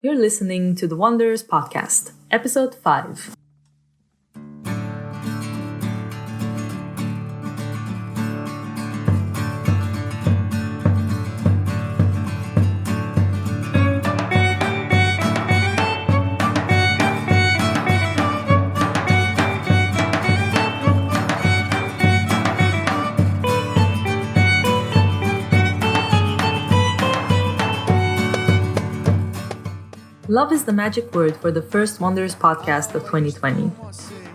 You're listening to the Wonders Podcast, Episode 5. Love is the magic word for the first Wonders podcast of 2020.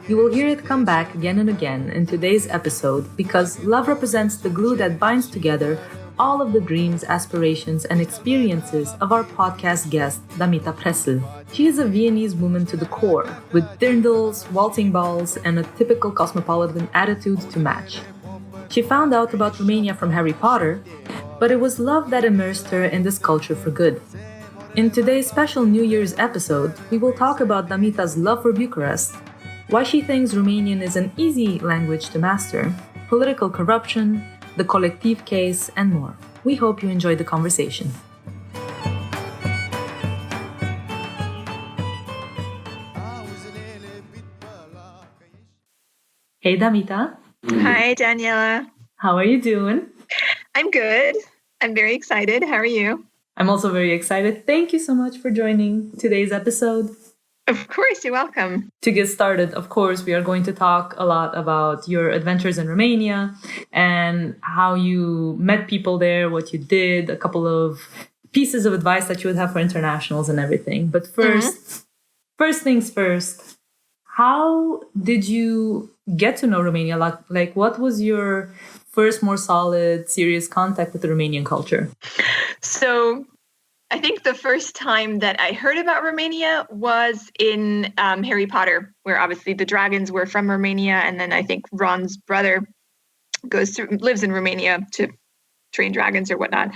You will hear it come back again and again in today's episode because love represents the glue that binds together all of the dreams, aspirations, and experiences of our podcast guest, Damita Pressl. She is a Viennese woman to the core, with dirndls, waltzing balls, and a typical cosmopolitan attitude to match. She found out about Romania from Harry Potter, but it was love that immersed her in this culture for good. In today's special New Year's episode, we will talk about Damita's love for Bucharest, why she thinks Romanian is an easy language to master, political corruption, the Colectiv case, and more. We hope you enjoyed the conversation. Hey Damita. Hi Daniela. How are you doing? I'm good. I'm very excited. How are you? I'm also very excited. Thank you so much for joining today's episode. Of course, you're welcome. To get started, of course, we are going to talk a lot about your adventures in Romania and how you met people there, what you did, a couple of pieces of advice that you would have for internationals and everything. But first things first, how did you get to know Romania? Like what was your first more solid, serious contact with the Romanian culture? So I think the first time that I heard about Romania was in Harry Potter, where obviously the dragons were from Romania. And then I think Ron's brother lives in Romania to train dragons or whatnot.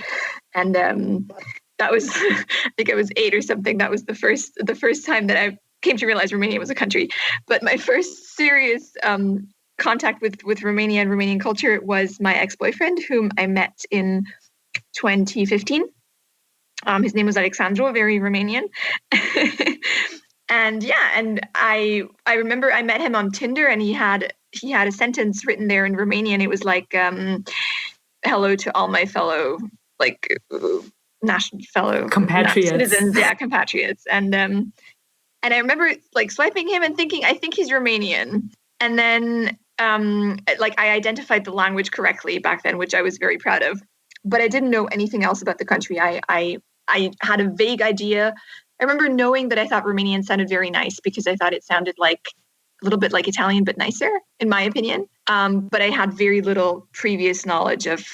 And that was, I think I was 8 or something. That was the first time that I came to realize Romania was a country. But my first serious contact with Romania and Romanian culture was my ex-boyfriend, whom I met in 2015. His name was Alexandru, very Romanian. And I remember I met him on Tinder, and he had a sentence written there in Romanian. It was like, hello to all my fellow, compatriots. Citizens, compatriots. And I remember like swiping him and thinking, I think he's Romanian. And then I identified the language correctly back then, which I was very proud of. But I didn't know anything else about the country. I had a vague idea. I remember knowing that I thought Romanian sounded very nice because I thought it sounded like a little bit like Italian, but nicer, in my opinion. But I had very little previous knowledge of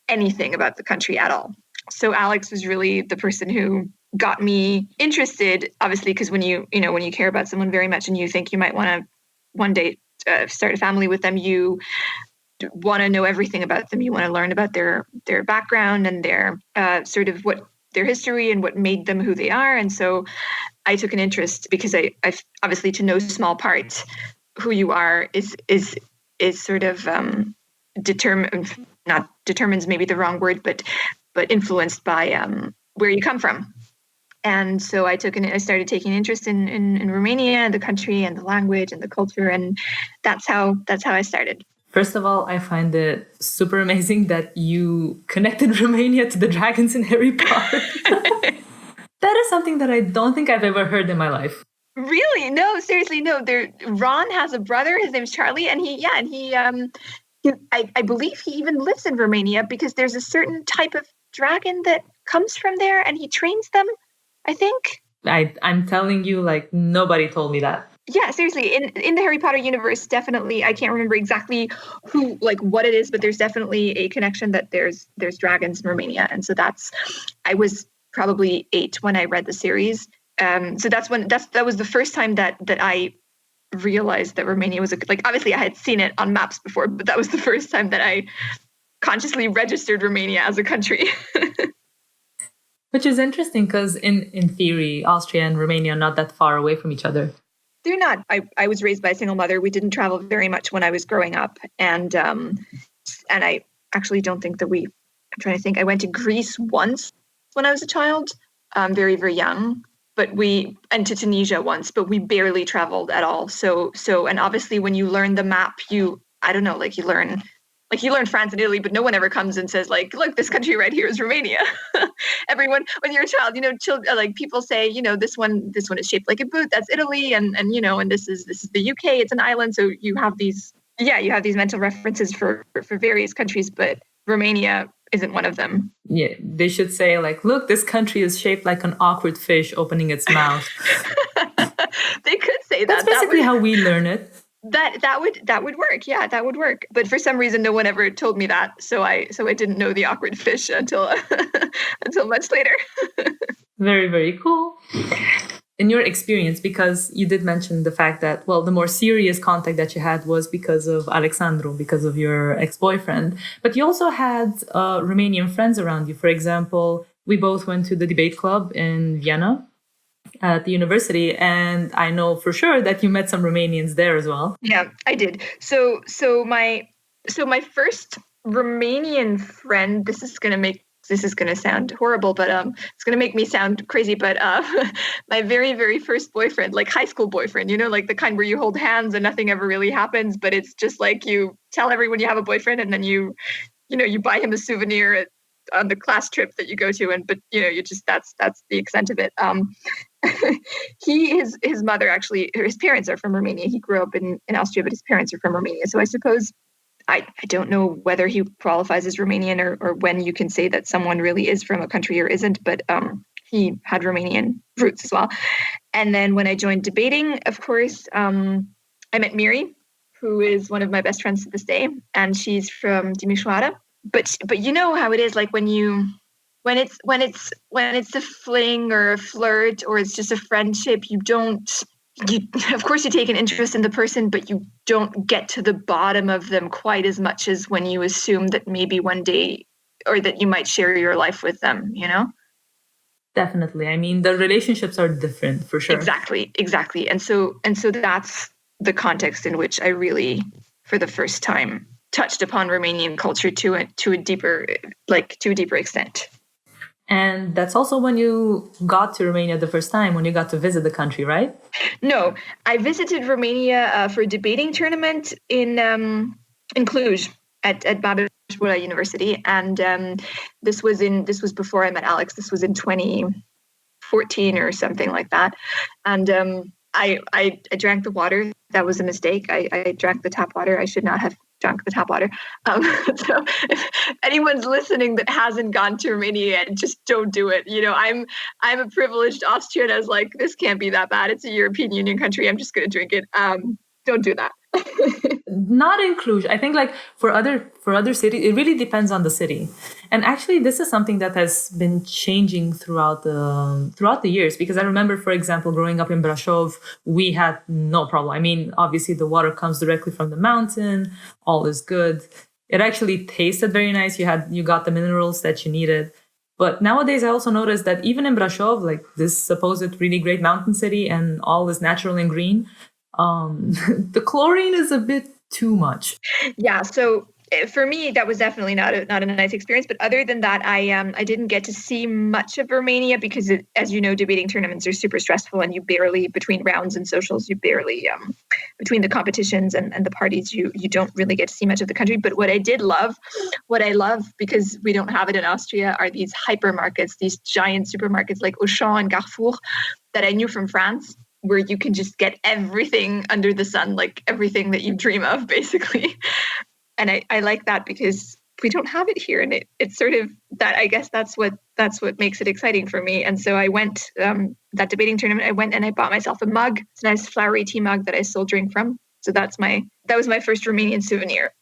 anything about the country at all. So Alex was really the person who got me interested, obviously, because when you care about someone very much and you think you might want to one day start a family with them, you want to know everything about them. You want to learn about their background and their sort of what their history and what made them who they are. And so I took an interest because I obviously, to know small parts who you are is sort of determines maybe the wrong word, but influenced by where you come from. And so I started taking interest in Romania and the country and the language and the culture, and that's how I started. First of all, I find it super amazing that you connected Romania to the dragons in Harry Potter. That is something that I don't think I've ever heard in my life. Really? No, seriously, no. Ron has a brother. His name's Charlie, and I believe he even lives in Romania because there's a certain type of dragon that comes from there, and he trains them, I think. I'm telling you, like, nobody told me that. Yeah, seriously, in the Harry Potter universe, definitely, I can't remember exactly what it is, but there's definitely a connection that there's dragons in Romania. And so I was probably 8 when I read the series. So that was the first time that I realized that Romania was obviously I had seen it on maps before, but that was the first time that I consciously registered Romania as a country. Which is interesting because in theory, Austria and Romania are not that far away from each other. They're not. I was raised by a single mother. We didn't travel very much when I was growing up. And I actually don't think that I'm trying to think. I went to Greece once when I was a child, very, very young. and to Tunisia once, but we barely traveled at all. So, and obviously when you learn the map, I don't know, like you learn France and Italy, but no one ever comes and says like, look, this country right here is Romania. Everyone, when you're a child, like people say, this one is shaped like a boot, that's Italy. And this is the UK, it's an island. So you have these mental references for various countries, but Romania isn't one of them. Yeah, they should say like, look, this country is shaped like an awkward fish opening its mouth. They could say that. That's basically how we learn it. That would work. Yeah, that would work. But for some reason, no one ever told me that. So I didn't know the awkward fish until much later. Very, very cool. In your experience, because you did mention the fact that, well, the more serious contact that you had was because of Alexandru, because of your ex-boyfriend. But you also had Romanian friends around you. For example, we both went to the debate club in Vienna at the university, and I know for sure that you met some Romanians there as well. Yeah, I did. So my first Romanian friend, this is going to sound horrible, but it's going to make me sound crazy, but my very, very first boyfriend, like high school boyfriend, like the kind where you hold hands and nothing ever really happens, but it's just like you tell everyone you have a boyfriend, and then you buy him a souvenir on the class trip that you go to, that's the extent of it. His mother, actually, his parents are from Romania. He grew up in Austria, but his parents are from Romania. So I suppose I don't know whether he qualifies as Romanian or when you can say that someone really is from a country or isn't, but he had Romanian roots as well. And then when I joined debating, of course, I met Miri, who is one of my best friends to this day, and she's from Timișoara. But you know how it is, like when it's a fling or a flirt or it's just a friendship, of course you take an interest in the person, but you don't get to the bottom of them quite as much as when you assume that maybe one day, or that you might share your life with them, Definitely. I mean, the relationships are different for sure. Exactly. And so that's the context in which I really, for the first time, touched upon Romanian culture to a deeper extent. And that's also when you got to Romania the first time, when you got to visit the country, right? No, I visited Romania for a debating tournament in Cluj at Babeș-Bolyai University, and this was before I met Alex. This was in 2014 or something like that, and I drank the water. That was a mistake. I drank the tap water. I should not have drunk the tap water. So if anyone's listening that hasn't gone to Romania yet, just don't do it. I'm a privileged Austrian. I was like, this can't be that bad. It's a European Union country. I'm just going to drink it. Don't do that. Not in Cluj. I think like for other cities, it really depends on the city. And actually, this is something that has been changing throughout the years. Because I remember, for example, growing up in Brașov, we had no problem. I mean, obviously, the water comes directly from the mountain. All is good. It actually tasted very nice. You got the minerals that you needed. But nowadays, I also noticed that even in Brașov, like this supposed really great mountain city, and all is natural and green, the chlorine is a bit too much. Yeah. So for me, that was definitely not a nice experience. But other than that, I didn't get to see much of Romania because, as you know, debating tournaments are super stressful, and you barely, between rounds and socials, between the competitions and the parties, you don't really get to see much of the country. But what I love, because we don't have it in Austria, are these hypermarkets, these giant supermarkets like Auchan and Carrefour that I knew from France, where you can just get everything under the sun, like everything that you dream of, basically. And I like that because we don't have it here. And it's sort of that, I guess that's what makes it exciting for me. And so I went, that debating tournament, I went and I bought myself a mug. It's a nice flowery tea mug that I still drink from. So that was my first Romanian souvenir.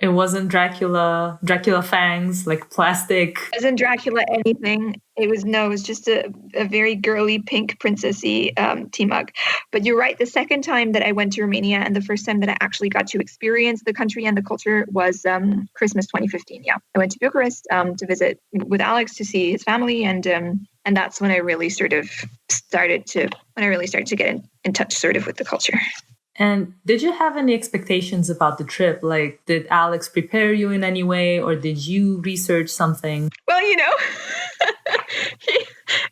It wasn't Dracula fangs, like plastic. It wasn't Dracula anything. It was just a very girly pink princessy tea mug. But you're right. The second time that I went to Romania, and the first time that I actually got to experience the country and the culture, was Christmas 2015. Yeah, I went to Bucharest to visit with Alex to see his family, and that's when I really started to get in touch sort of with the culture. And did you have any expectations about the trip? Like, did Alex prepare you in any way, or did you research something? Well,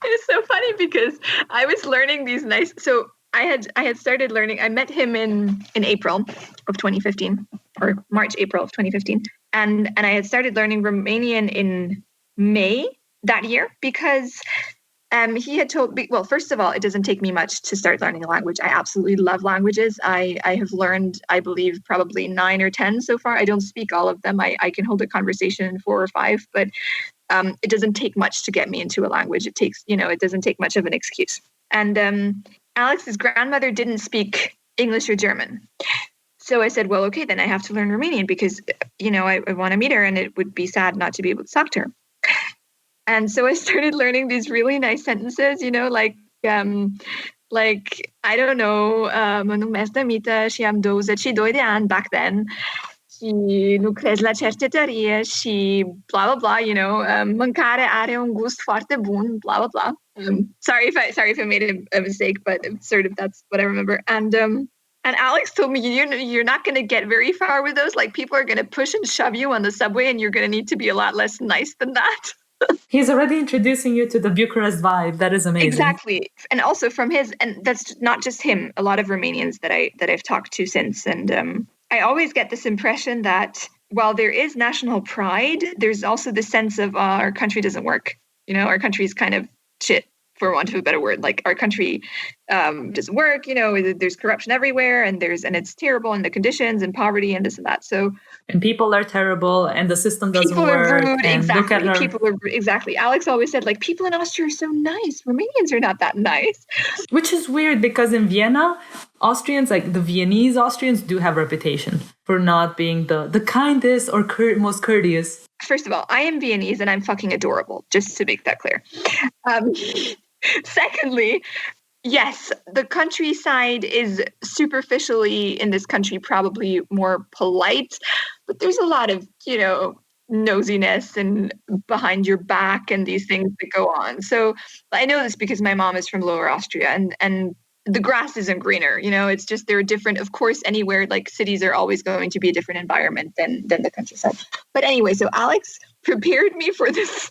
It's so funny because I was learning these nice. So I had started learning. I met him in April of 2015, or March, April of 2015, and I had started learning Romanian in May that year because he had told me, well, first of all, it doesn't take me much to start learning a language. I absolutely love languages. I have learned, I believe, probably 9 or 10 so far. I don't speak all of them. I can hold a conversation in 4 or 5, but it doesn't take much to get me into a language. It doesn't take much of an excuse. And Alex's grandmother didn't speak English or German. So I said, well, okay, then I have to learn Romanian because, I want to meet her and it would be sad not to be able to talk to her. And so I started learning these really nice sentences, like, I don't know, mă numesc Dămită și am 22 de ani back then. Și lucrez la cercetărie și blah, blah, blah, mâncare are un gust foarte bun, blah, blah, blah. Sorry if I made a mistake, but sort of that's what I remember. And Alex told me, you're not going to get very far with those. Like, people are going to push and shove you on the subway and you're going to need to be a lot less nice than that. He's already introducing you to the Bucharest vibe. That is amazing. Exactly. And also and that's not just him, a lot of Romanians that I've talked to since. And I always get this impression that while there is national pride, there's also the sense of our country doesn't work. Our country is kind of shit, for want of a better word. Like, our country doesn't work. There's corruption everywhere, and it's terrible, and the conditions and poverty and this and that. So, and people are terrible, and the system doesn't people work. People are rude. Exactly. People are exactly. Alex always said, like, people in Austria are so nice. Romanians are not that nice. Which is weird because in Vienna, Austrians, like the Viennese Austrians, do have a reputation for not being the kindest or most courteous. First of all, I am Viennese and I'm fucking adorable, just to make that clear. Secondly, yes, the countryside is superficially in this country probably more polite, but there's a lot of, nosiness and behind your back and these things that go on. So I know this because my mom is from Lower Austria and the grass isn't greener, it's just they're different. Of course, anywhere, like, cities are always going to be a different environment than the countryside. But anyway, so Alex prepared me for this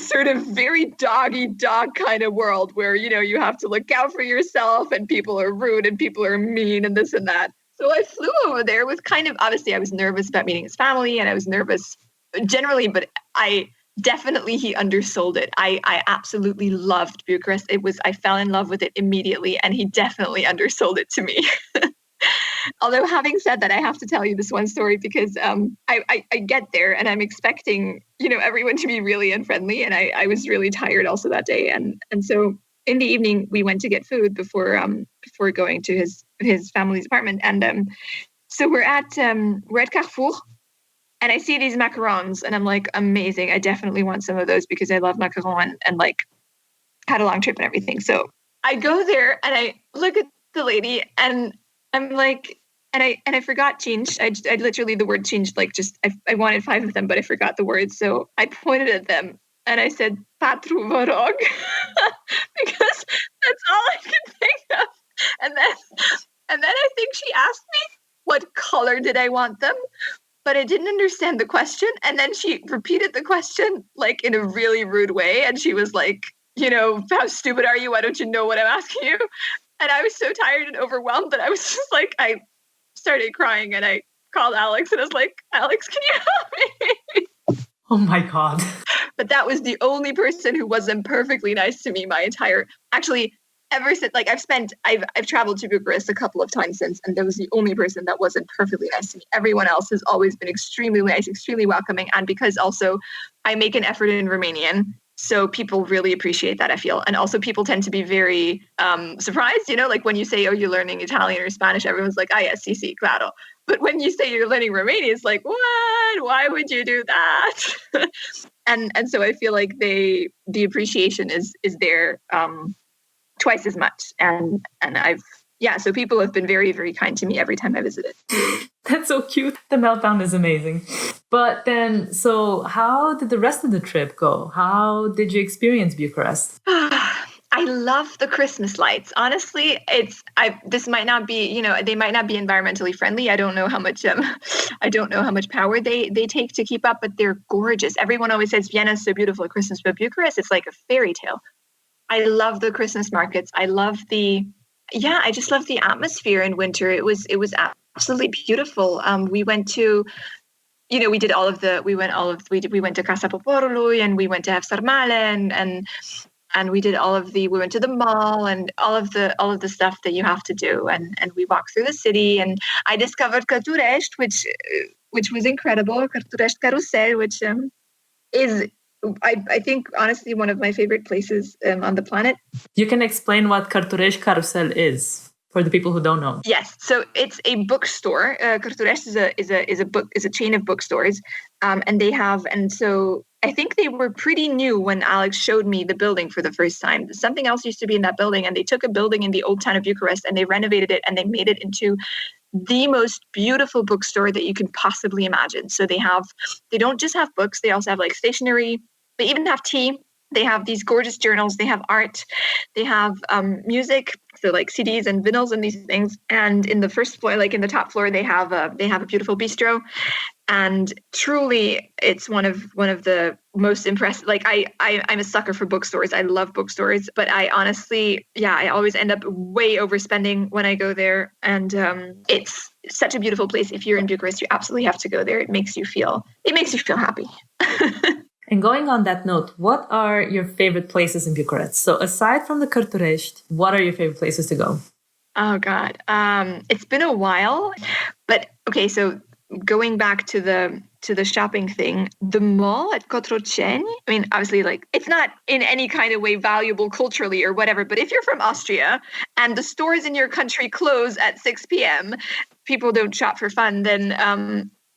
sort of very dog-eat-dog kind of world where, you have to look out for yourself and people are rude and people are mean and this and that. So I flew over there with obviously I was nervous about meeting his family and I was nervous generally, but he undersold it. I absolutely loved Bucharest. I fell in love with it immediately, and he definitely undersold it to me. Although, having said that, I have to tell you this one story because I get there and I'm expecting, everyone to be really unfriendly, and I was really tired also that day. And so in the evening we went to get food before going to his family's apartment, and so we're at Carrefour. And I see these macarons and I'm like, amazing. I definitely want some of those because I love macaron and like had a long trip and everything. So I go there and I look at the lady and I'm like, and I forgot change. I literally, the word changed, like I wanted 5 of them, but I forgot the word. So I pointed at them and I said, Patru vă rog, because that's all I could think of. And then I think she asked me what color did I want them? But I didn't understand the question. And then she repeated the question like in a really rude way. And she was like, how stupid are you? Why don't you know what I'm asking you? And I was so tired and overwhelmed that I was just like, I started crying and I called Alex and I was like, Alex, can you help me? Oh my God. But that was the only person who wasn't perfectly nice to me ever since, like I've traveled to Bucharest a couple of times since, and that was the only person that wasn't perfectly nice to me. Everyone else has always been extremely nice, extremely welcoming. And because also I make an effort in Romanian, so people really appreciate that, I feel. And also people tend to be very surprised, like when you say, oh, you're learning Italian or Spanish, everyone's like, ah, yes, sí, claro. But when you say you're learning Romanian, it's like, what? Why would you do that? and so I feel like the appreciation is there twice as much. And so people have been very, very kind to me every time I visited. That's so cute. The meltdown is amazing. But then, so how did the rest of the trip go? How did you experience Bucharest? I love the Christmas lights. Honestly, this might not be, they might not be environmentally friendly. I don't know how much power they take to keep up, but they're gorgeous. Everyone always says Vienna is so beautiful at Christmas, but Bucharest, it's like a fairy tale. I love the Christmas markets. I just love the atmosphere in winter. It was absolutely beautiful. We went to, we went to Casa Poporului, and we went to have sarmale, and we went to the mall, and all of the stuff that you have to do, and we walked through the city, and I discovered Cărturești, which was incredible. Cărturești Carusel, which is I think honestly one of my favorite places on the planet. You can explain what Cărturești Carusel is for the people who don't know. Yes, so it's a bookstore. Cărturești is a chain of bookstores, and so I think they were pretty new when Alex showed me the building for the first time. Something else used to be in that building, and they took a building in the old town of Bucharest and they renovated it and they made it into the most beautiful bookstore that you can possibly imagine. So they don't just have books, they also have like stationery, they even have tea. They have these gorgeous journals, they have art, they have music, so like CDs and vinyls and these things. And in the first floor, like in the top floor, they have a beautiful bistro. And truly, it's one of the most impressive. Like I'm a sucker for bookstores. I love bookstores, but I honestly, I always end up way overspending when I go there. And it's such a beautiful place. If you're in Bucharest, you absolutely have to go there. It makes you feel happy. And going on that note, what are your favorite places in Bucharest? So aside from the Cărturești, what are your favorite places to go? Oh God, it's been a while, but okay. So going back to the shopping thing, the mall at Cotroceni, I mean, obviously, like, it's not in any kind of way valuable culturally or whatever, but if you're from Austria and the stores in your country close at 6 p.m., people don't shop for fun, then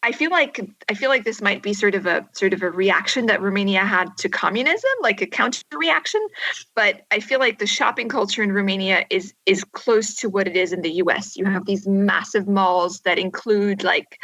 I feel like this might be sort of a reaction that Romania had to communism, like a counter reaction. But I feel like the shopping culture in Romania is close to what it is in the US. You have these massive malls that include like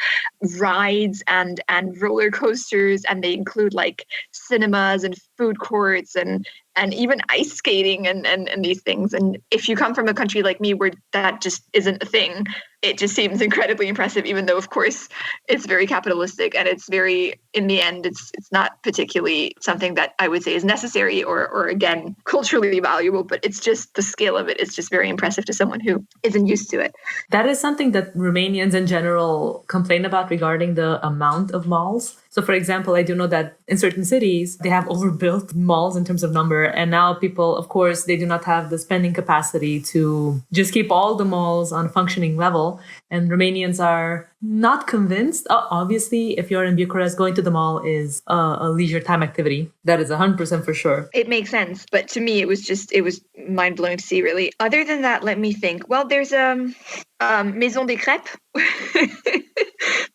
rides and roller coasters, and they include like cinemas and food courts and even ice skating and these things. And if you come from a country like me where that just isn't a thing, it just seems incredibly impressive, even though, of course, it's very capitalistic and it's very, in the end, it's not particularly something that I would say is necessary or again, culturally valuable, but it's just the scale of it is just very impressive to someone who isn't used to it. That is something that Romanians in general complain about regarding the amount of malls. So, for example, I do know that in certain cities, they have overbuilt malls in terms of number. And now people, of course, they do not have the spending capacity to just keep all the malls on a functioning level. And Romanians are not convinced. Obviously, if you're in Bucharest, going to the mall is a leisure time activity. That is 100% for sure. It makes sense. But to me, it was mind-blowing to see, really. Other than that, let me think. Well, there's Maison des Crêpes.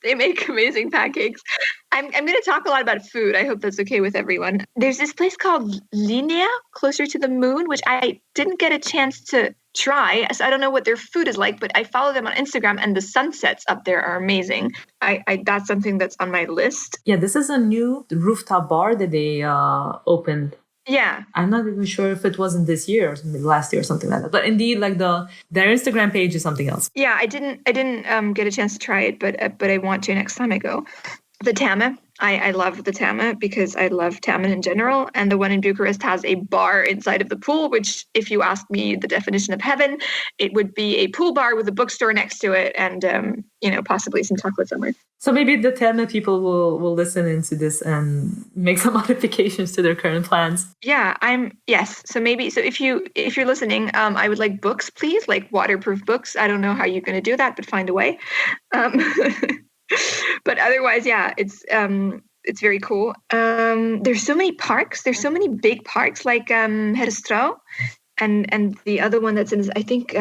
They make amazing pancakes. I'm going to talk a lot about food. I hope that's okay with everyone. There's this place called Linea, closer to the moon, which I didn't get a chance to try. So I don't know what their food is like, but I follow them on Instagram, and the sunsets up there are amazing. I that's something that's on my list. Yeah, this is a new rooftop bar that they opened. Yeah. I'm not even sure if it wasn't this year or last year or something like that. But indeed, like their Instagram page is something else. Yeah, I didn't get a chance to try it, but I want to next time I go. The Tama. I love the Tama because I love Taman in general. And the one in Bucharest has a bar inside of the pool, which, if you ask me the definition of heaven, it would be a pool bar with a bookstore next to it and, possibly some chocolate somewhere. So maybe the Tama people will listen into this and make some modifications to their current plans. Yeah, yes. So if you're listening, I would like books, please, like waterproof books. I don't know how you're going to do that, but find a way. But otherwise, yeah, it's very cool. There's so many parks. There's so many big parks like Herăstrău, and the other one that's in, I think,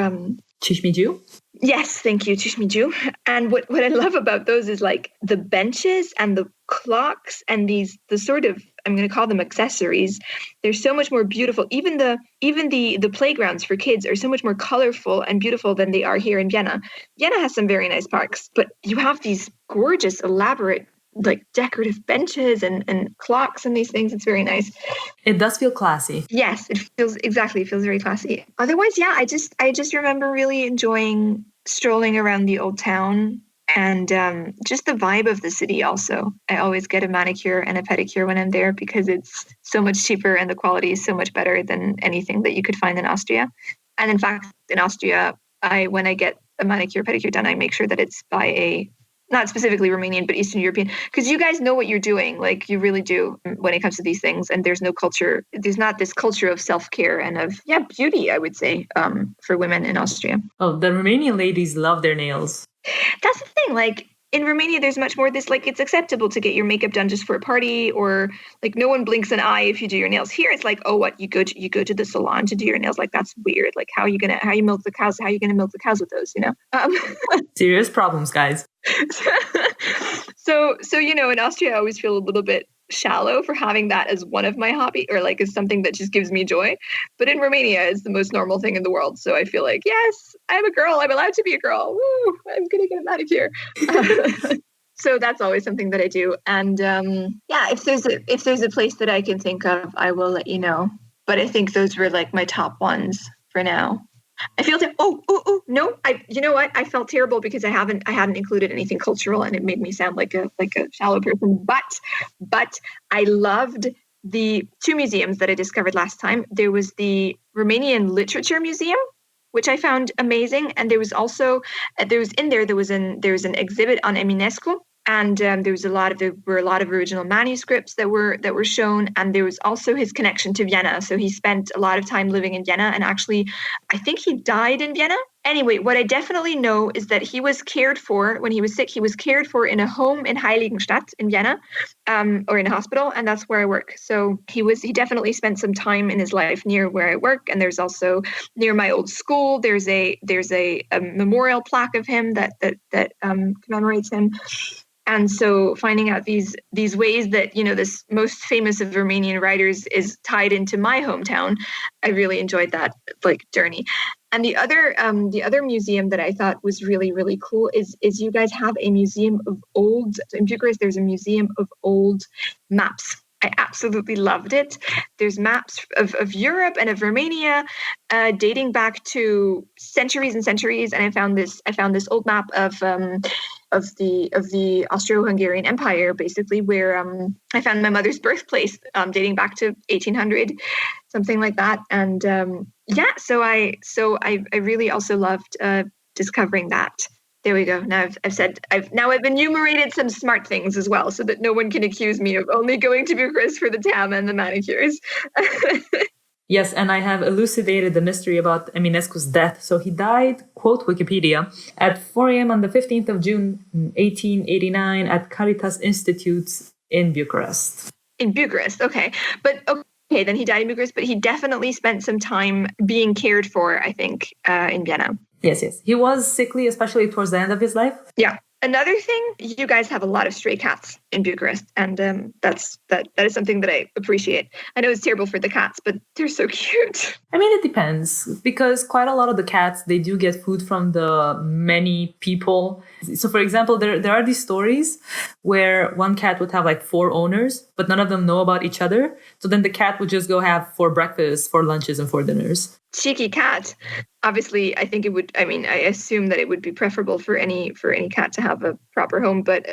Cismigiu? Yes, thank you, Cismigiu. And what I love about those is like the benches and the clocks and the sort of, I'm going to call them accessories. They're so much more beautiful. Even the playgrounds for kids are so much more colorful and beautiful than they are here in Vienna. Vienna has some very nice parks, but you have these gorgeous, elaborate, like decorative benches and clocks and these things. It's very nice. It does feel classy. Yes, it feels very classy. Otherwise, yeah, I just remember really enjoying strolling around the old town And just the vibe of the city also. I always get a manicure and a pedicure when I'm there because it's so much cheaper and the quality is so much better than anything that you could find in Austria. And in fact, in Austria, when I get a manicure pedicure done, I make sure that it's by a not specifically Romanian, but Eastern European, because you guys know what you're doing. Like you really do when it comes to these things. And there's no culture. There's not this culture of self-care and of, beauty, I would say, for women in Austria. Oh, the Romanian ladies love their nails. That's the thing. Like in Romania, there's much more this, like, it's acceptable to get your makeup done just for a party, or like no one blinks an eye if you do your nails. Here, it's like, oh, what, you go to the salon to do your nails? Like, that's weird. Like, how you milk the cows? How are you gonna milk the cows with those? Serious problems, guys. So in Austria, I always feel a little bit shallow for having that as one of my hobby, or like as something that just gives me joy. But in Romania, it's the most normal thing in the world. So I feel like, yes, I'm a girl. I'm allowed to be a girl. Woo! I'm gonna get a manicure. So that's always something that I do. And if there's a place that I can think of, I will let you know. But I think those were like my top ones for now. I feel no. You know what? I felt terrible because I hadn't included anything cultural, and it made me sound like a shallow person. But I loved the two museums that I discovered last time. There was the Romanian Literature Museum, which I found amazing, and there was also there was an exhibit on Eminescu. And there were a lot of original manuscripts that were shown, and there was also his connection to Vienna. So he spent a lot of time living in Vienna, and actually, I think he died in Vienna. Anyway, what I definitely know is that he was cared for when he was sick. He was cared for in a home in Heiligenstadt in Vienna, or in a hospital, and that's where I work. So he definitely spent some time in his life near where I work, and there's also near my old school. There's a memorial plaque of him that commemorates him. And so finding out these ways that, this most famous of Romanian writers is tied into my hometown, I really enjoyed that journey. And the other museum that I thought was really, really cool is you guys have a museum of in Bucharest, there's a museum of old maps. I absolutely loved it. There's maps of Europe and of Romania dating back to centuries and centuries. And I found this old map of the Austro-Hungarian Empire, basically, where I found my mother's birthplace, dating back to 1800, something like that. And so I really also loved discovering that. There we go. Now I've enumerated some smart things as well, so that no one can accuse me of only going to Bucharest for the tam and the manicures. Yes, and I have elucidated the mystery about Eminescu's death. So he died, quote Wikipedia, at 4 a.m. on the 15th of June, 1889 at Caritas Institutes in Bucharest. In Bucharest, okay. But okay, then he died in Bucharest, but he definitely spent some time being cared for, I think, in Vienna. Yes. He was sickly, especially towards the end of his life. Yeah. Another thing, you guys have a lot of stray cats in Bucharest, and that is something that I appreciate. I know it's terrible for the cats, but they're so cute. I mean, it depends, because quite a lot of the cats, they do get food from the many people. So, for example, there are these stories where one cat would have like 4 owners, but none of them know about each other. So then the cat would just go have 4 breakfasts, 4 lunches, and 4 dinners. Cheeky cat. Obviously, I think it would. I mean, I assume that it would be preferable for any cat to have a proper home. But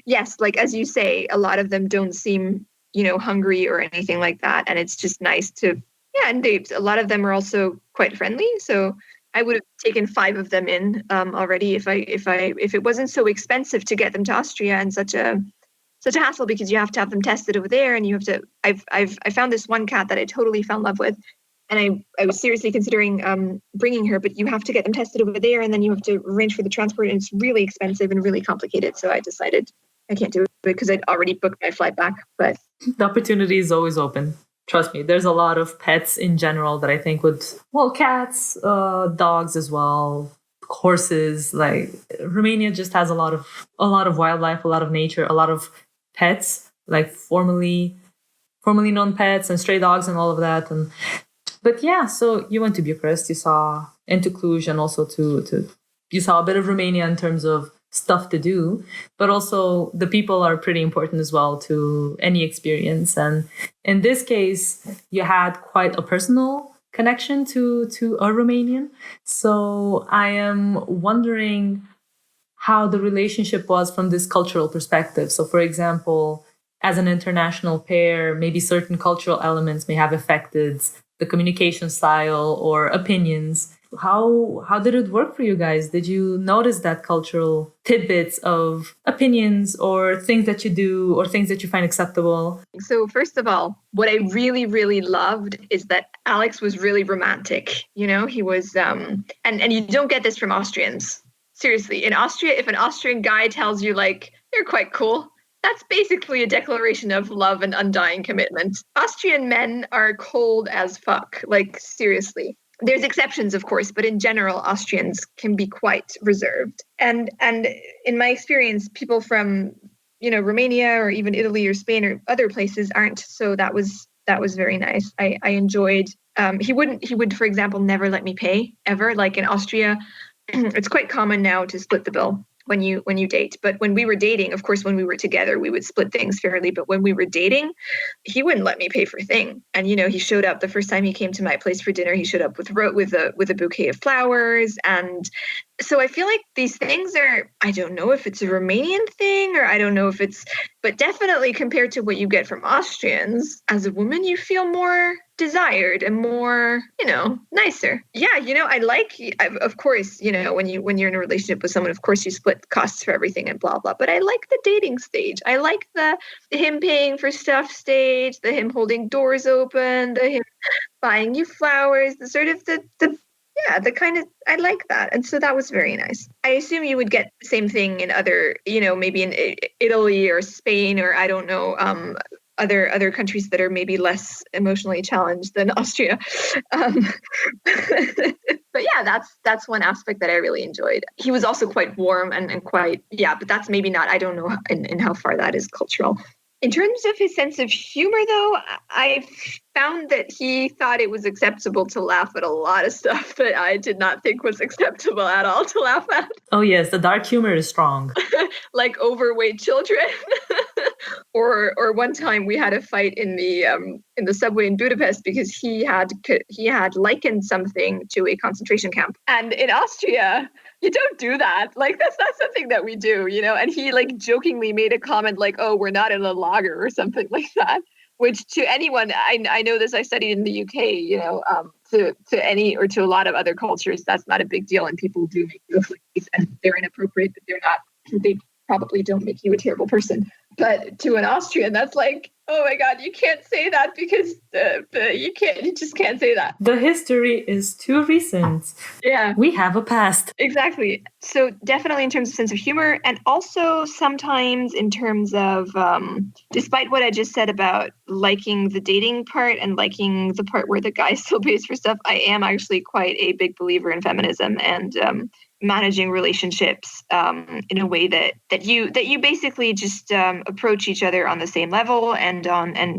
yes, like as you say, a lot of them don't seem, hungry or anything like that, and it's just nice to. Yeah, and a lot of them are also quite friendly. So I would have taken 5 of them in already if it wasn't so expensive to get them to Austria and such a hassle, because you have to have them tested over there, and you have to. I found this one cat that I totally fell in love with. And I was seriously considering bringing her, but you have to get them tested over there, and then you have to arrange for the transport, and it's really expensive and really complicated. So I decided I can't do it because I'd already booked my flight back. But the opportunity is always open. Trust me, there's a lot of pets in general that I think cats, dogs as well, horses. Like Romania just has a lot of wildlife, a lot of nature, a lot of pets, like formerly known pets and stray dogs and all of that. But yeah, so you went to Bucharest, you saw, and to Cluj, and also you saw a bit of Romania in terms of stuff to do, but also the people are pretty important as well to any experience. And in this case, you had quite a personal connection to a Romanian. So I am wondering how the relationship was from this cultural perspective. So, for example, as an international pair, maybe certain cultural elements may have affected the communication style or opinions. How did it work for you guys? Did you notice that cultural tidbits of opinions or things that you do or things that you find acceptable? So first of all, what I really, really loved is that Alex was really romantic. You know, he was, and you don't get this from Austrians. Seriously, in Austria, if an Austrian guy tells you like, you're quite cool, that's basically a declaration of love and undying commitment. Austrian men are cold as fuck. Like, seriously. There's exceptions, of course, but in general, Austrians can be quite reserved. And in my experience, people from, you know, Romania or even Italy or Spain or other places aren't. So that was very nice. I enjoyed. He would, for example, never let me pay ever. Like in Austria, it's quite common now to split the bill when you date. But when we were dating, of course, when we were together, we would split things fairly. But when we were dating, he wouldn't let me pay for a thing. And, you know, he showed up the first time he came to my place for dinner. He showed up with a bouquet of flowers. And so I feel like these things are, I don't know if it's a Romanian thing or I don't know if it's, but definitely compared to what you get from Austrians, as a woman, you feel more desired and more, you know, nicer. Yeah, you know, of course, you know, when you're in a relationship with someone, of course you split costs for everything and blah, blah. But I like the dating stage. I like the him paying for stuff stage, the him holding doors open, the him buying you flowers, the sort of the kind of, I like that. And so that was very nice. I assume you would get the same thing in other, you know, maybe in Italy or Spain or I don't know, other countries that are maybe less emotionally challenged than Austria. But yeah, that's one aspect that I really enjoyed. He was also quite warm and quite, yeah, but that's maybe not, I don't know in how far that is cultural. In terms of his sense of humor, though, I found that he thought it was acceptable to laugh at a lot of stuff that I did not think was acceptable at all to laugh at. Oh, yes, the dark humor is strong. Like overweight children. Or one time we had a fight in the subway in Budapest because he had likened something to a concentration camp. And in Austria, you don't do that. Like, that's not something that we do, you know? And he like jokingly made a comment like, oh, we're not in a lager or something like that, which to anyone, I know this, I studied in the UK, you know, to any or to a lot of other cultures, that's not a big deal. And people do make jokes like these and they're inappropriate, but they probably don't make you a terrible person. But to an Austrian, that's like, oh my God, you can't say that because you just can't say that. The history is too recent. Yeah. We have a past. Exactly. So definitely in terms of sense of humor, and also sometimes in terms of, despite what I just said about liking the dating part and liking the part where the guy still pays for stuff, I am actually quite a big believer in feminism and managing relationships in a way that you basically just approach each other on the same level and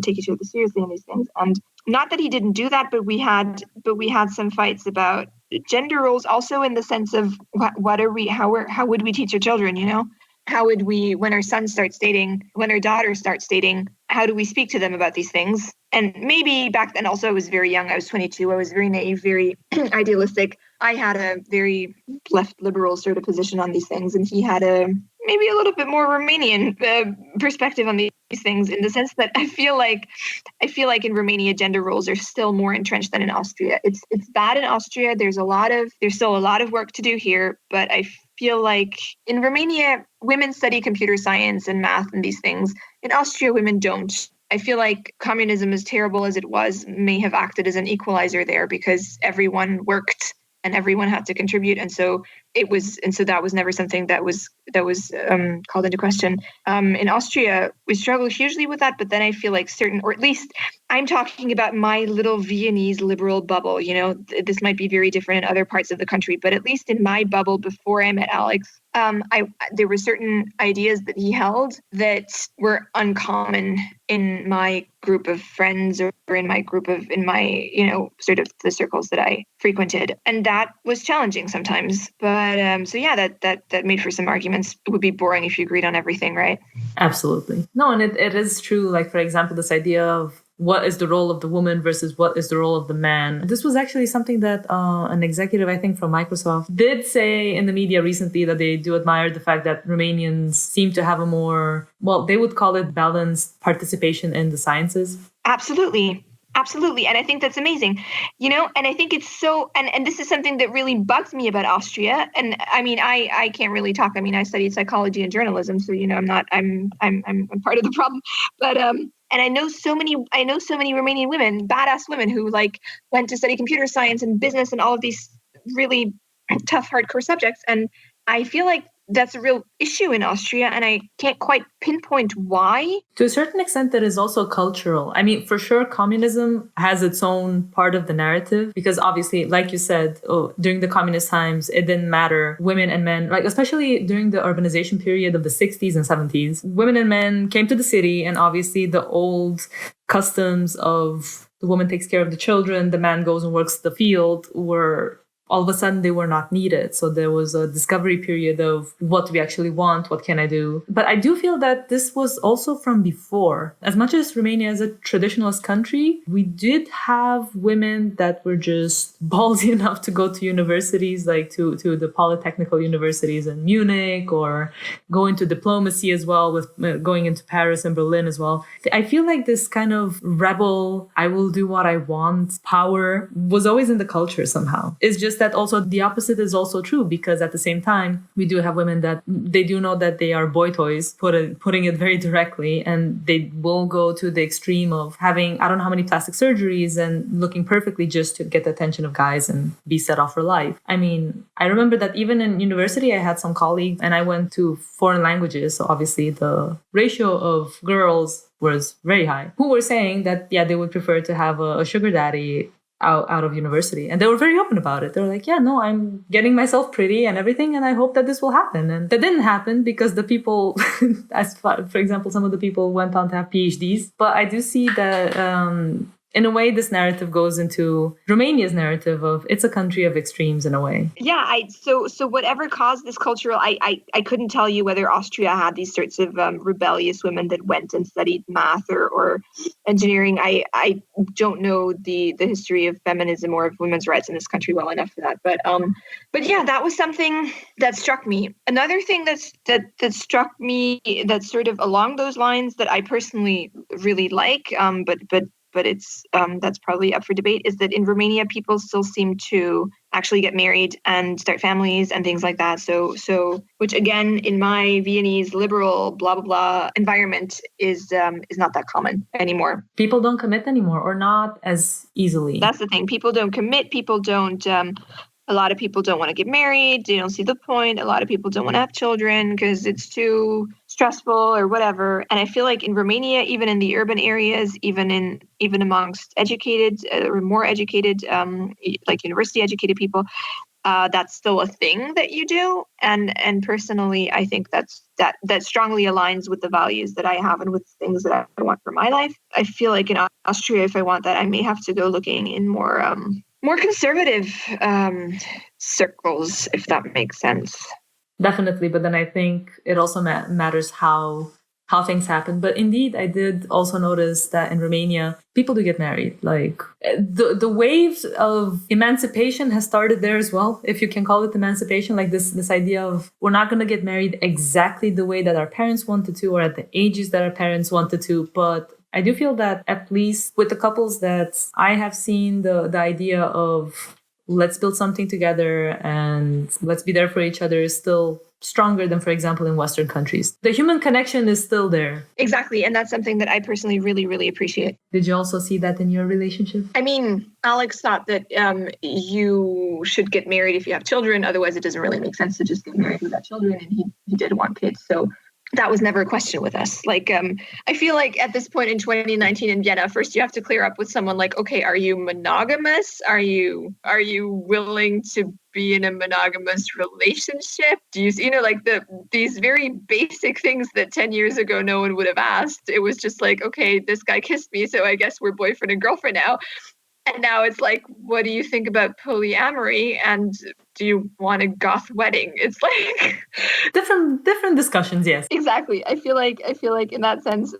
take each other seriously in these things. And not that he didn't do that, but we had some fights about gender roles, also in the sense of how would we teach our children, you know? How would we, when our son starts dating, when our daughter starts dating, how do we speak to them about these things? And maybe back then also I was very young. I was 22. I was very naive, very idealistic. I had a very left liberal sort of position on these things. And he had maybe a little bit more Romanian perspective on these things, in the sense that I feel like in Romania, gender roles are still more entrenched than in Austria. It's bad in Austria. There's still a lot of work to do here, but I feel like in Romania, women study computer science and math and these things. In Austria, women don't. I feel like communism, as terrible as it was, may have acted as an equalizer there because everyone worked and everyone had to contribute. And so that was never something that was called into question. In Austria, we struggle hugely with that, but then I feel like or at least I'm talking about my little Viennese liberal bubble. You know, this might be very different in other parts of the country, but at least in my bubble before I met Alex, there were certain ideas that he held that were uncommon in my group of friends or in my you know, sort of the circles that I frequented. And that was challenging sometimes. But so yeah, that made for some arguments. It would be boring if you agreed on everything, right? Absolutely. No, and it is true. Like, for example, this idea of what is the role of the woman versus what is the role of the man. This was actually something that an executive, I think, from Microsoft did say in the media recently, that they do admire the fact that Romanians seem to have a more, well, they would call it balanced participation in the sciences. Absolutely. Absolutely. And I think that's amazing, and I think it's so, and this is something that really bugs me about Austria. And I mean, I can't really talk. I mean, I studied psychology and journalism. So, I'm part of the problem, but, and I know so many Romanian women, badass women who like went to study computer science and business and all of these really tough, hardcore subjects. And I feel like that's a real issue in Austria, and I can't quite pinpoint why. To a certain extent, that is also cultural. I mean, for sure, communism has its own part of the narrative, because obviously, like you said, during the communist times, it didn't matter, women and men, like especially during the urbanization period of the 60s and 70s, women and men came to the city, and obviously the old customs of the woman takes care of the children, the man goes and works the field were all of a sudden they were not needed. So there was a discovery period of what do we actually want? What can I do? But I do feel that this was also from before. As much as Romania is a traditionalist country, we did have women that were just ballsy enough to go to universities, like to the polytechnical universities in Munich, or go into diplomacy as well, with going into Paris and Berlin as well. I feel like this kind of rebel, I will do what I want power was always in the culture somehow. It's just that also the opposite is also true, because at the same time, we do have women that they do know that they are boy toys, putting it very directly, and they will go to the extreme of having, I don't know how many plastic surgeries and looking perfectly just to get the attention of guys and be set off for life. I mean, I remember that even in university, I had some colleagues, and I went to foreign languages. So obviously the ratio of girls was very high, who were saying that, yeah, they would prefer to have a sugar daddy out of university. And they were very open about it. They were like, yeah, no, I'm getting myself pretty and everything, and I hope that this will happen. And that didn't happen because the people, for example, some of the people went on to have PhDs. But I do see that in a way, this narrative goes into Romania's narrative of it's a country of extremes in a way. Yeah, so whatever caused this cultural, I couldn't tell you whether Austria had these sorts of rebellious women that went and studied math or engineering. I don't know the history of feminism or of women's rights in this country well enough for that. But yeah, that was something that struck me. Another thing that struck me that's sort of along those lines that I personally really like, but it's that's probably up for debate, is that in Romania, people still seem to actually get married and start families and things like that. So which again, in my Viennese liberal blah blah blah environment is not that common anymore. People don't commit anymore, or not as easily. That's the thing. People don't commit. People don't. A lot of people don't want to get married. They don't see the point. A lot of people don't want to have children because it's too stressful or whatever. And I feel like in Romania, even in the urban areas, even amongst educated or more educated, like university educated people, that's still a thing that you do. And personally, I think that strongly aligns with the values that I have and with things that I want for my life. I feel like in Austria, if I want that, I may have to go looking in more conservative circles, if that makes sense. Definitely, but then I think it also matters how things happen. But indeed, I did also notice that in Romania, people do get married. Like the waves of emancipation has started there as well, if you can call it emancipation. Like this idea of we're not going to get married exactly the way that our parents wanted to, or at the ages that our parents wanted to, but I do feel that at least with the couples that I have seen, the idea of let's build something together and let's be there for each other is still stronger than, for example, in Western countries. The human connection is still there. Exactly. And that's something that I personally really, really appreciate. Did you also see that in your relationship? I mean, Alex thought that you should get married if you have children. Otherwise, it doesn't really make sense to just get married without children. And he did want kids. So that was never a question with us. Like, I feel like at this point in 2019 in Vienna, first you have to clear up with someone like, okay, are you monogamous? Are you willing to be in a monogamous relationship? Do you know, like these very basic things that 10 years ago no one would have asked. It was just like, okay, this guy kissed me, so I guess we're boyfriend and girlfriend now. And now it's like, what do you think about polyamory? And do you want a goth wedding? It's like different discussions, yes. Exactly. I feel like in that sense,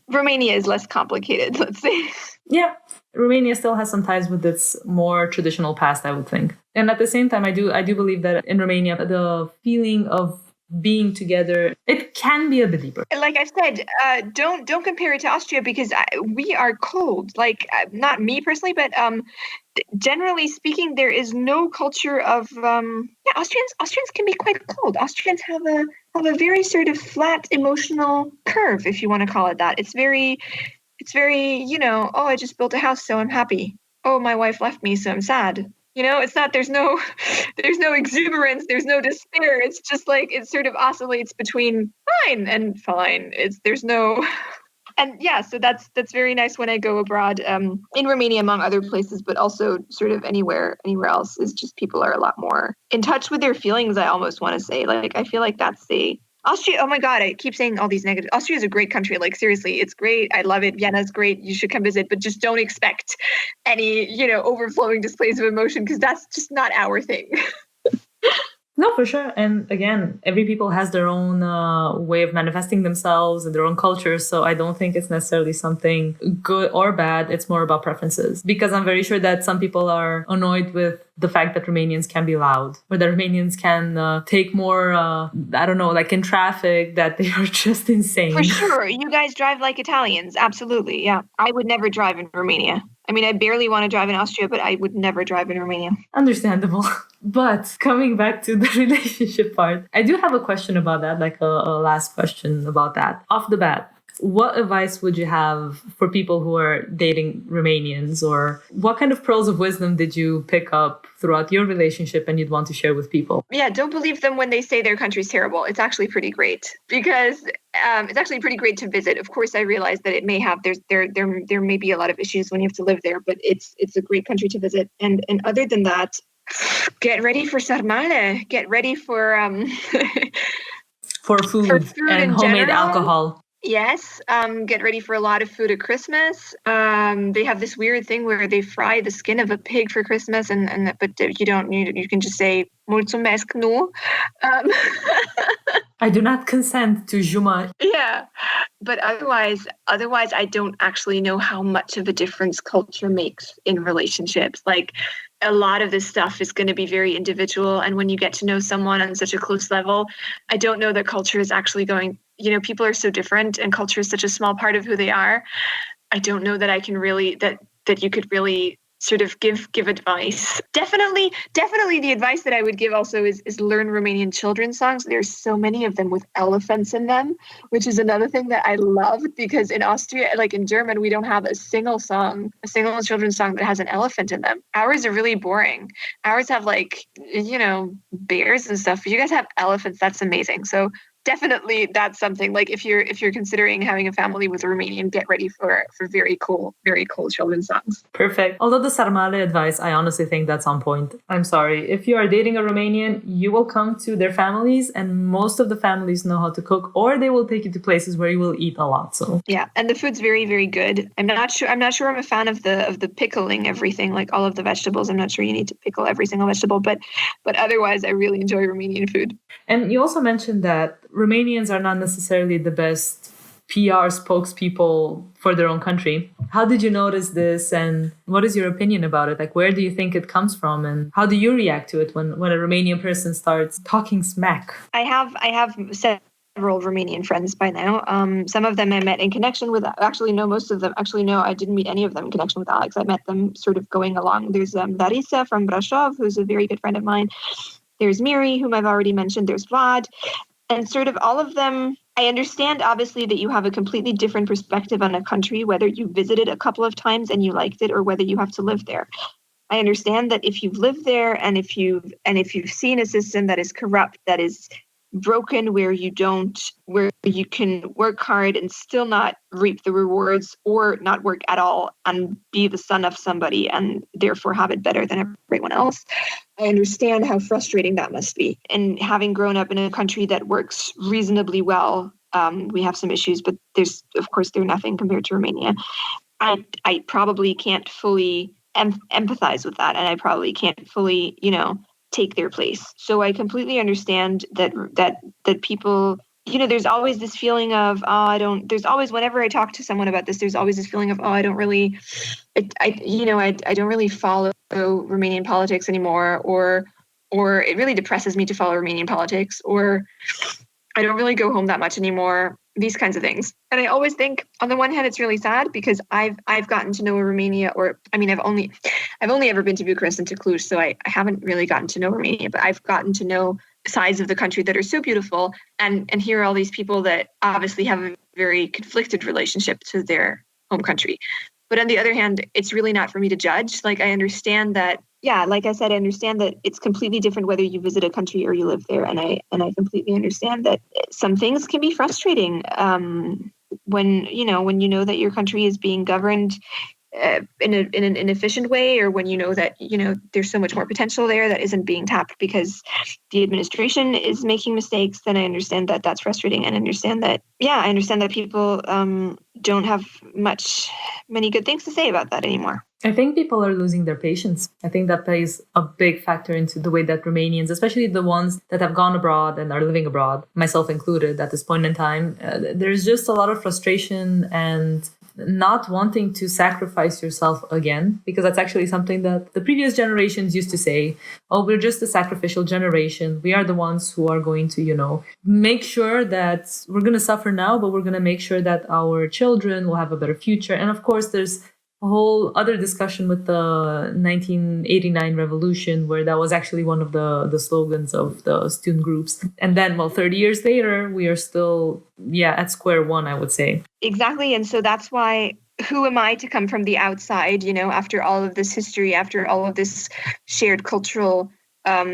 Romania is less complicated, let's say. Yeah. Romania still has some ties with its more traditional past, I would think. And at the same time, I do believe that in Romania, the feeling of being together, it can be a bit deeper. Like I've said, don't compare it to Austria because we are cold. Like not me personally, but generally speaking, there is no culture of Austrians can be quite cold. Austrians have a very sort of flat emotional curve, if you want to call it that. It's very, oh, I just built a house, so I'm happy. Oh, my wife left me, so I'm sad. It's not, there's no exuberance, there's no despair. It's just like, it sort of oscillates between fine and fine. There's no, and yeah, so that's very nice when I go abroad, in Romania, among other places, but also sort of anywhere else, is just people are a lot more in touch with their feelings. I almost want to say, like, I feel like that's Austria, oh my God, I keep saying all these negatives. Austria is a great country. Like, seriously, it's great. I love it. Vienna's great. You should come visit, but just don't expect any, overflowing displays of emotion because that's just not our thing. No, for sure. And again, every people has their own way of manifesting themselves and their own cultures. So I don't think it's necessarily something good or bad. It's more about preferences. Because I'm very sure that some people are annoyed with the fact that Romanians can be loud, or that Romanians can take more, I don't know, like in traffic, that they are just insane. For sure. You guys drive like Italians. Absolutely. Yeah. I would never drive in Romania. I mean, I barely want to drive in Austria, but I would never drive in Romania. Understandable. But coming back to the relationship part, I do have a question about that, like a last question about that. Off the bat, what advice would you have for people who are dating Romanians, or what kind of pearls of wisdom did you pick up throughout your relationship and you'd want to share with people? Yeah, don't believe them when they say their country's terrible. It's actually pretty great because it's actually pretty great to visit. Of course, I realize that it may have there may be a lot of issues when you have to live there, but it's a great country to visit. And other than that, get ready for sarmale. Get ready for for food and homemade alcohol. Yes. Get ready for a lot of food at Christmas. They have this weird thing where they fry the skin of a pig for Christmas, but you can just say mulțumesc, nu. I do not consent to juma. Yeah. But otherwise, I don't actually know how much of a difference culture makes in relationships. Like, a lot of this stuff is going to be very individual. And when you get to know someone on such a close level, I don't know that culture is actually going, people are so different and culture is such a small part of who they are. I don't know that I can really, that you could really sort of give advice. Definitely the advice that I would give also is learn Romanian children's songs. There's so many of them with elephants in them, which is another thing that I love, because in Austria, like in German, we don't have a single children's song that has an elephant in them. Ours are really boring. Ours have bears and stuff. But you guys have elephants. That's amazing. So definitely that's something, like if you're considering having a family with a Romanian, get ready for very cool children's songs. Perfect. Although the sarmale advice, I honestly think that's on point. I'm sorry. If you are dating a Romanian, you will come to their families, and most of the families know how to cook, or they will take you to places where you will eat a lot. So yeah, and the food's very, very good. I'm not sure I'm a fan of the pickling everything, like all of the vegetables. I'm not sure you need to pickle every single vegetable, but otherwise I really enjoy Romanian food. And you also mentioned that Romanians are not necessarily the best PR spokespeople for their own country. How did you notice this, and what is your opinion about it? Like, where do you think it comes from, and how do you react to it when a Romanian person starts talking smack? I have several Romanian friends by now. Some of them I met in connection with, most of them. Actually, no, I didn't meet any of them in connection with Alex. I met them sort of going along. There's Larisa from Brașov, who's a very good friend of mine. There's Miri, whom I've already mentioned. There's Vlad. And sort of all of them, I understand obviously that you have a completely different perspective on a country, whether you visited a couple of times and you liked it, or whether you have to live there. I understand that if you've lived there and if you've seen a system that is corrupt, that is broken, where you can work hard and still not reap the rewards, or not work at all and be the son of somebody and therefore have it better than everyone else. I understand how frustrating that must be. And having grown up in a country that works reasonably well, we have some issues, but they're nothing compared to Romania. I probably can't fully empathize with that, and I probably can't fully, take their place. So I completely understand that people, there's always this feeling of, there's always, whenever I talk to someone about this, there's always this feeling of, I don't really, I don't really follow Romanian politics anymore, or it really depresses me to follow Romanian politics, or I don't really go home that much anymore, these kinds of things. And I always think, on the one hand, it's really sad because I've gotten to know Romania, I've only ever been to Bucharest and to Cluj, so I haven't really gotten to know Romania, but I've gotten to know sides of the country that are so beautiful, and here are all these people that obviously have a very conflicted relationship to their home country. But on the other hand, it's really not for me to judge. Like, I understand that, like I said, I understand that it's completely different whether you visit a country or you live there. And I completely understand that some things can be frustrating when you know that your country is being governed in an efficient way, or when you know that there's so much more potential there that isn't being tapped because the administration is making mistakes. Then I understand that that's frustrating, and I understand that people don't have many good things to say about that anymore. I think people are losing their patience. I think that plays a big factor into the way that Romanians, especially the ones that have gone abroad and are living abroad, myself included at this point in time, there's just a lot of frustration and not wanting to sacrifice yourself again, because that's actually something that the previous generations used to say, we're just a sacrificial generation. We are the ones who are going to, make sure that we're going to suffer now, but we're going to make sure that our children will have a better future. And of course, there's a whole other discussion with the 1989 revolution, where that was actually one of the slogans of the student groups. And then, 30 years later, we are still, at square one, I would say. Exactly. And so that's why, who am I to come from the outside, after all of this history, after all of this shared cultural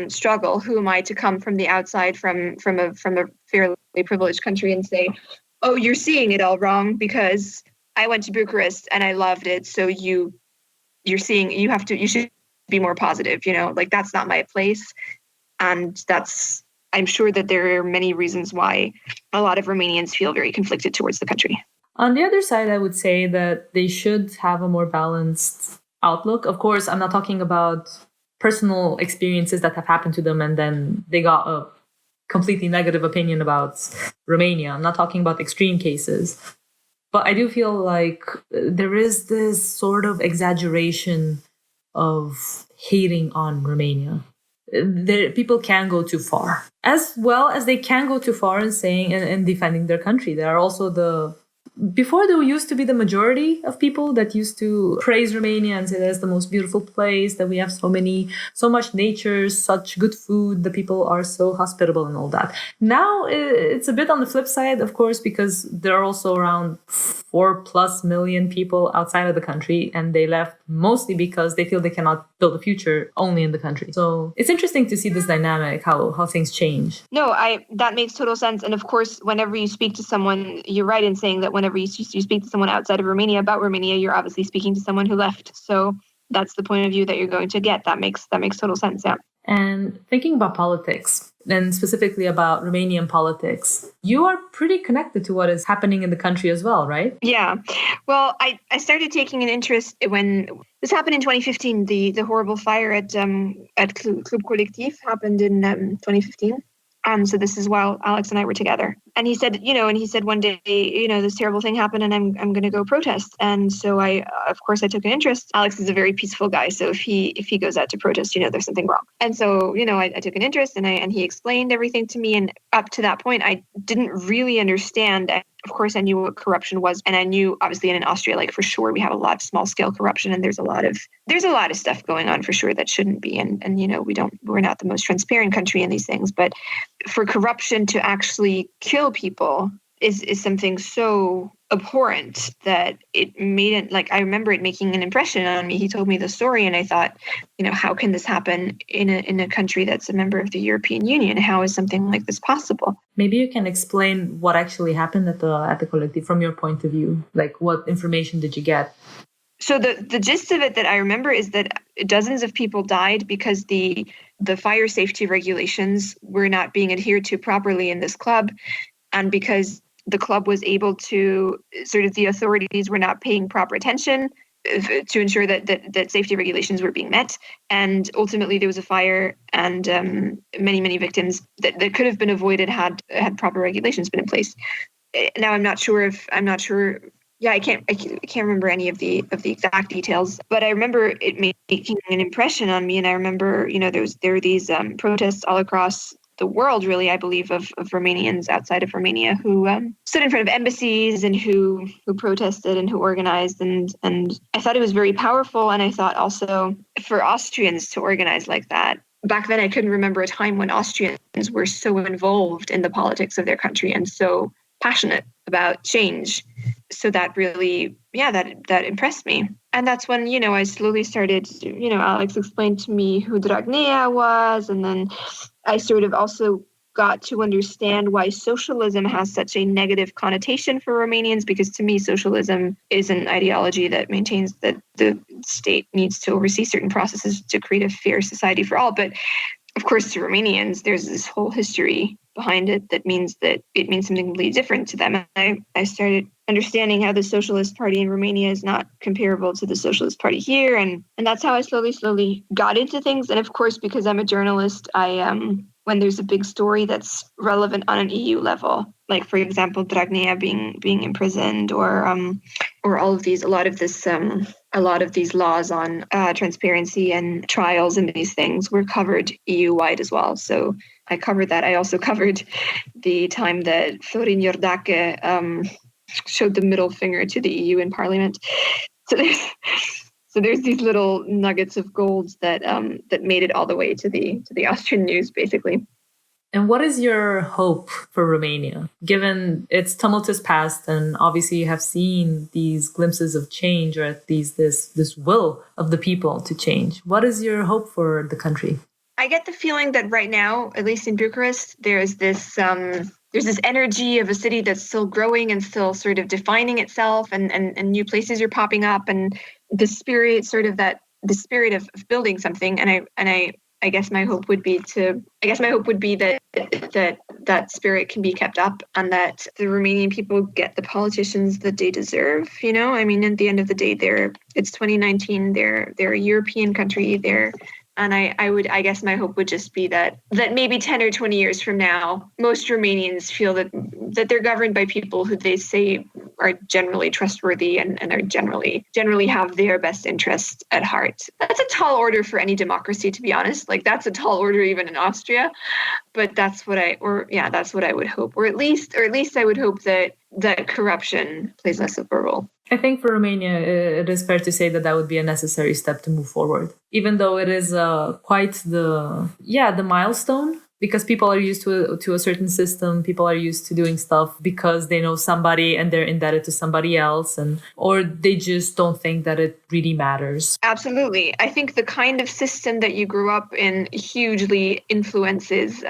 struggle? Who am I to come from the outside, from a fairly privileged country, and say, oh, you're seeing it all wrong because I went to Bucharest and I loved it, so you should be more positive, like that's not my place. And I'm sure that there are many reasons why a lot of Romanians feel very conflicted towards the country. On the other side, I would say that they should have a more balanced outlook. Of course, I'm not talking about personal experiences that have happened to them and then they got a completely negative opinion about Romania. I'm not talking about extreme cases. But I do feel like there is this sort of exaggeration of hating on Romania. People can go too far, as well as they can go too far in saying and defending their country. There are also before there used to be the majority of people that used to praise Romania and say that's the most beautiful place, that we have so much nature, such good food, the people are so hospitable and all that. Now it's a bit on the flip side, of course, because there are also around 4+ million people outside of the country, and they left mostly because they feel they cannot build a future only in the country. So it's interesting to see this dynamic, how things change. No, that makes total sense. And of course, whenever you speak to someone, you're right in saying that whenever you speak to someone outside of Romania about Romania, you're obviously speaking to someone who left. So that's the point of view that you're going to get. That makes total sense. Yeah. And thinking about politics, and specifically about Romanian politics, you are pretty connected to what is happening in the country as well, right? Yeah. Well, I started taking an interest when this happened in 2015. The horrible fire at Club Colectiv happened in 2015. So this is while Alex and I were together. And he said, one day, this terrible thing happened and I'm going to go protest. And so I took an interest. Alex is a very peaceful guy. So if he goes out to protest, there's something wrong. And so, I took an interest and he explained everything to me. And up to that point, I didn't really understand. Of course, I knew what corruption was. And I knew, obviously, in Austria, like for sure, we have a lot of small scale corruption. And there's a lot of stuff going on for sure that shouldn't be. And we're not the most transparent country in these things. But for corruption to actually kill people is something so abhorrent that it made it, like, I remember it making an impression on me. He told me the story and I thought, how can this happen in a country that's a member of the European Union? How is something like this possible? Maybe you can explain what actually happened at the collective from your point of view. Like, what information did you get? So the gist of it that I remember is that dozens of people died because the fire safety regulations were not being adhered to properly in this club, and because the club was able to, the authorities were not paying proper attention to ensure that safety regulations were being met. And ultimately, there was a fire and many victims that could have been avoided had proper regulations been in place. Now, I'm not sure. Yeah, I can't remember any of the exact details, but I remember it making an impression on me. And I remember, there were these protests all across the world, really, I believe, of Romanians outside of Romania who stood in front of embassies and who protested and who organized. And I thought it was very powerful. And I thought also for Austrians to organize like that. Back then, I couldn't remember a time when Austrians were so involved in the politics of their country and so passionate about change. So that really, that impressed me. And that's when, I slowly started, Alex explained to me who Dragnea was. And then I sort of also got to understand why socialism has such a negative connotation for Romanians, because to me, socialism is an ideology that maintains that the state needs to oversee certain processes to create a fair society for all. But of course, to Romanians, there's this whole history behind it that means that it means something completely different to them. And I started understanding how the Socialist Party in Romania is not comparable to the Socialist Party here. And that's how I slowly got into things. And of course, because I'm a journalist, when there's a big story that's relevant on an EU level, like, for example, Dragnea being imprisoned or a lot of these laws on transparency and trials and these things were covered EU-wide as well. So I covered that. I also covered the time that Florin Iordache showed the middle finger to the EU in Parliament. So there's these little nuggets of gold that made it all the way to the Austrian news, basically. And what is your hope for Romania, given its tumultuous past, and obviously you have seen these glimpses of change, or at least this will of the people to change? What is your hope for the country? I get the feeling that right now, at least in Bucharest, there's this energy of a city that's still growing and still sort of defining itself, and new places are popping up, and the spirit of building something. And I guess my hope would be that spirit can be kept up, and that the Romanian people get the politicians that they deserve. I mean, at the end of the day, it's 2019. They're a European country. And I guess my hope would just be that maybe 10 or 20 years from now, most Romanians feel that they're governed by people who they say are generally trustworthy and are generally have their best interest at heart. That's a tall order for any democracy, to be honest. Like, that's a tall order even in Austria. But that's what I would hope. Or at least I would hope that corruption plays less of a role. I think for Romania, it is fair to say that would be a necessary step to move forward, even though it is quite the milestone, because people are used to a certain system. People are used to doing stuff because they know somebody and they're indebted to somebody else, or they just don't think that it really matters. Absolutely. I think the kind of system that you grew up in hugely influences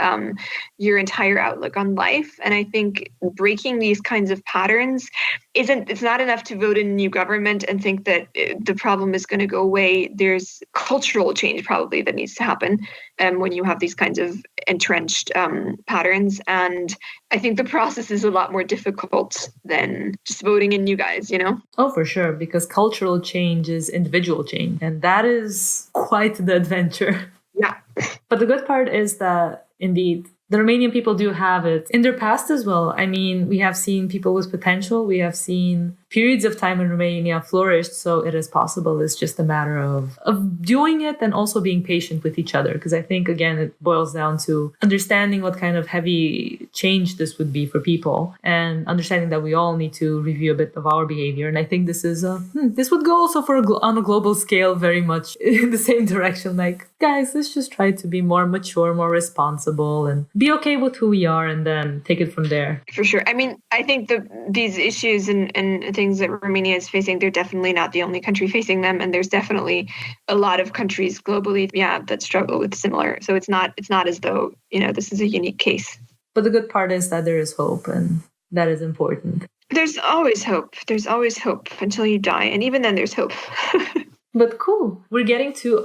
your entire outlook on life. And I think breaking these kinds of patterns it's not enough to vote in a new government and think that the problem is going to go away. There's cultural change probably that needs to happen when you have these kinds of entrenched patterns. And I think the process is a lot more difficult than just voting in new guys, Oh, for sure, because cultural change is individual change, and that is quite the adventure. Yeah. But the good part is that, indeed, the Romanian people do have it in their past as well. I mean, we have seen people with potential. We have seen periods of time in Romania flourished, so it is possible. It's just a matter of doing it and also being patient with each other. Because I think, again, it boils down to understanding what kind of heavy change this would be for people, and understanding that we all need to review a bit of our behavior. And I think this is this would go also on a global scale very much in the same direction. Like, guys, let's just try to be more mature, more responsible, and be okay with who we are, and then take it from there. For sure. I mean, I think these issues and things that Romania is facing, they're definitely not the only country facing them. And there's definitely a lot of countries globally, that struggle with similar. So it's not as though, this is a unique case. But the good part is that there is hope, and that is important. There's always hope. There's always hope until you die. And even then there's hope. But cool. We're getting to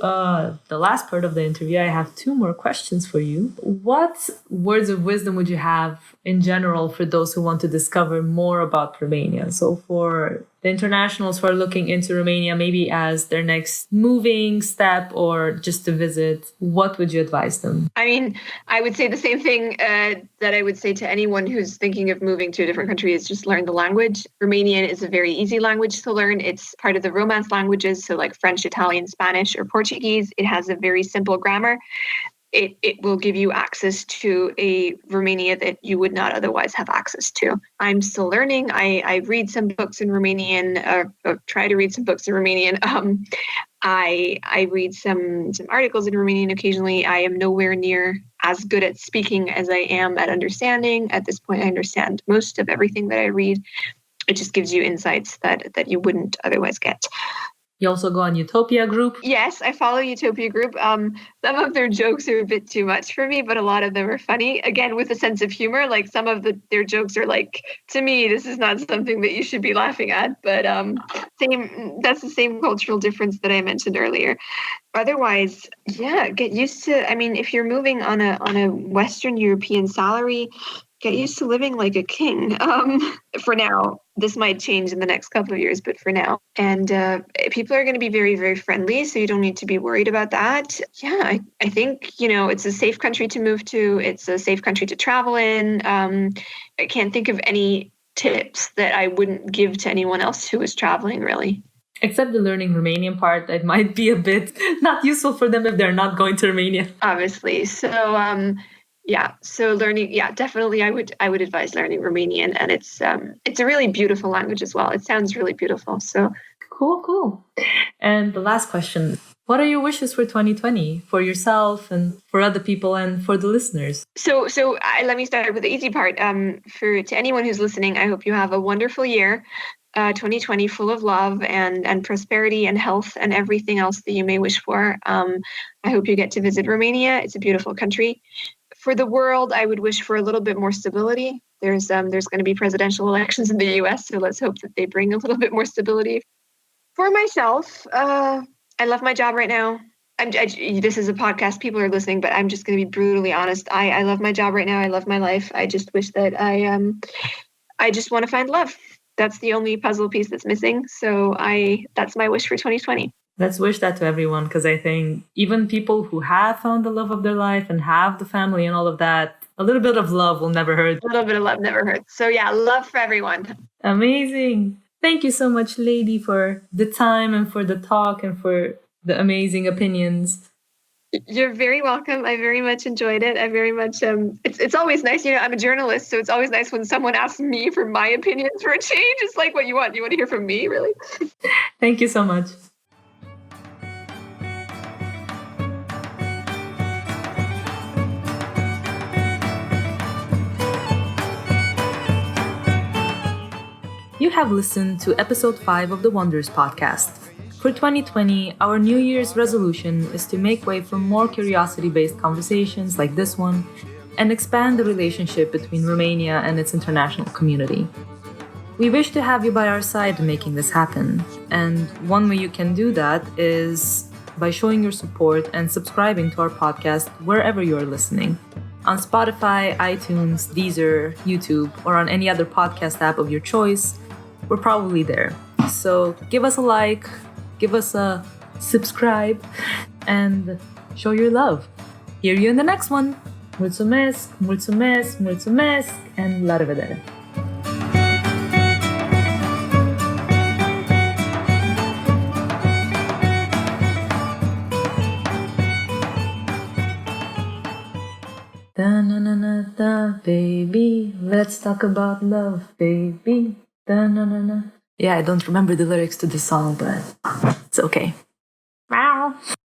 the last part of the interview. I have 2 more questions for you. What words of wisdom would you have in general for those who want to discover more about Romania? So for the internationals who are looking into Romania maybe as their next moving step or just to visit, what would you advise them? I mean, I would say the same thing that I would say to anyone who's thinking of moving to a different country is just learn the language. Romanian is a very easy language to learn. It's part of the Romance languages, so like French, Italian, Spanish, or Portuguese. It has a very simple grammar. It will give you access to a Romania that you would not otherwise have access to. I'm still learning. I read some books in Romanian, or try to read some books in Romanian. I read some articles in Romanian occasionally. I am nowhere near as good at speaking as I am at understanding. At this point, I understand most of everything that I read. It just gives you insights that you wouldn't otherwise get. You also go on Utopia Group? Yes, I follow Utopia Group. Some of their jokes are a bit too much for me, but a lot of them are funny. Again, with a sense of humor. Like some of their jokes are like, to me, this is not something that you should be laughing at. But that's the same cultural difference that I mentioned earlier. Otherwise, yeah, get used to. I mean, if you're moving on a Western European salary, get used to living like a king. For now, this might change in the next couple of years, but for now. And people are going to be very, very friendly, so you don't need to be worried about that. Yeah, I think, it's a safe country to move to. It's a safe country to travel in. I can't think of any tips that I wouldn't give to anyone else who is traveling, really. Except the learning Romanian part, that might be a bit not useful for them if they're not going to Romania. Obviously. So learning, definitely I would advise learning Romanian, and it's a really beautiful language as well. It sounds really beautiful. So cool. And the last question, what are your wishes for 2020 for yourself and for other people and for the listeners? So let me start with the easy part. To anyone who's listening, I hope you have a wonderful year. 2020 full of love and prosperity and health and everything else that you may wish for. I hope you get to visit Romania. It's a beautiful country. For the world, I would wish for a little bit more stability. There's going to be presidential elections in the U.S., so let's hope that they bring a little bit more stability. For myself, I love my job right now. This is a podcast, people are listening, but I'm just going to be brutally honest. I love my job right now. I love my life. I just wish that I just want to find love. That's the only puzzle piece that's missing. So that's my wish for 2020. Let's wish that to everyone, because I think even people who have found the love of their life and have the family and all of that, a little bit of love will never hurt. A little bit of love never hurts. So yeah, love for everyone. Amazing. Thank you so much, lady, for the time and for the talk and for the amazing opinions. You're very welcome. I very much enjoyed it. I very much, it's always nice. I'm a journalist, so it's always nice when someone asks me for my opinions for a change. It's like, what you want? You want to hear from me, really? Thank you so much. You have listened to episode 5 of the Wonders podcast. For 2020, our New Year's resolution is to make way for more curiosity-based conversations like this one and expand the relationship between Romania and its international community. We wish to have you by our side making this happen, and one way you can do that is by showing your support and subscribing to our podcast wherever you are listening. On Spotify, iTunes, Deezer, YouTube, or on any other podcast app of your choice, we're probably there. So give us a like, give us a subscribe, and show your love. Hear you in the next one. Mulțumesc, and la revedere. Da-na-na-na-da, baby, let's talk about love, baby. Da-na-na-na. Yeah, I don't remember the lyrics to this song, but it's okay. Meow.